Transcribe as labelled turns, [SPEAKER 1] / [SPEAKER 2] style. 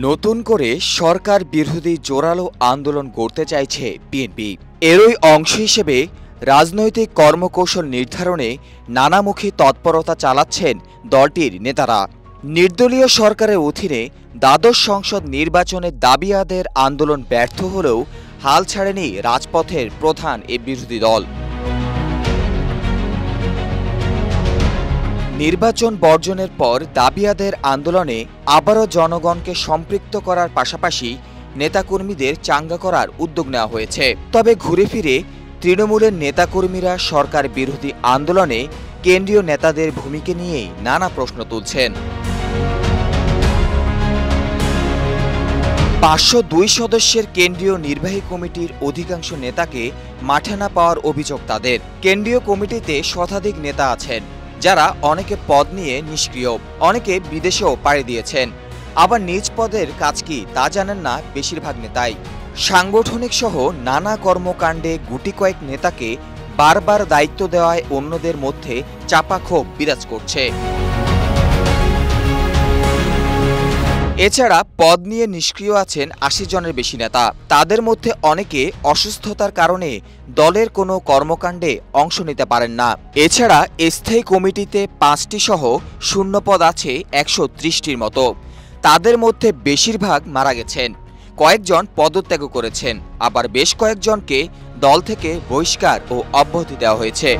[SPEAKER 1] নতুন করে সরকার বিরোধী জোরালো আন্দোলন গড়তে চাইছে বিএনপি। এরই অংশ হিসেবে রাজনৈতিক কর্মকৌশল নির্ধারণে নানামুখী তৎপরতা চালাচ্ছেন দলটির নেতারা। নির্দলীয় সরকারের অধীনে দ্বাদশ সংসদ নির্বাচনের দাবি আদায়ের আন্দোলন ব্যর্থ হলেও হাল ছাড়েনি রাজপথের প্রধান এ বিরোধী দল। নির্বাচন বর্জনের পর দাবি আদায়ের আন্দোলনে আবারও জনগণকে সম্পৃক্ত করার পাশাপাশি নেতাকর্মীদের চাঙ্গা করার উদ্যোগ নেওয়া হয়েছে। তবে ঘুরে ফিরে তৃণমূলের নেতাকর্মীরা সরকার বিরোধী আন্দোলনে কেন্দ্রীয় নেতাদের ভূমিকা নিয়েই নানা প্রশ্ন তুলছেন। 502 সদস্যের কেন্দ্রীয় নির্বাহী কমিটির অধিকাংশ নেতাকে মাঠে না পাওয়ার অভিযোগ তাদের। কেন্দ্রীয় কমিটিতে শতাধিক নেতা আছেন, যারা অনেকে পদ নিয়ে নিষ্ক্রিয়, অনেকে বিদেশেও পাড়ি দিয়েছেন, আবার নিজ পদের কাজ কি তা জানেন না বেশিরভাগ নেতাই। সাংগঠনিক সহ নানা কর্মকাণ্ডে গুটি কয়েক নেতাকে বারবার দায়িত্ব দেওয়ায় অন্যদের মধ্যে চাপা ক্ষোভ বিরাজ করছে। এছাড়া পদ নিয়ে নিষ্ক্রিয় আছেন 80 জনের বেশি নেতা। তাদের মধ্যে অনেকে অসুস্থতার কারণে দলের কোনো কর্মকাণ্ডে অংশ নিতে পারেন না। এছাড়া স্থায়ী কমিটিতে 5টি সহ শূন্য পদ আছে 130টির মতো। তাদের মধ্যে বেশিরভাগ মারা গেছেন, কয়েকজন পদত্যাগ করেছেন, আবার বেশ কয়েকজনকে দল থেকে বহিষ্কার ও অব্যাহতি দেওয়া হয়েছে।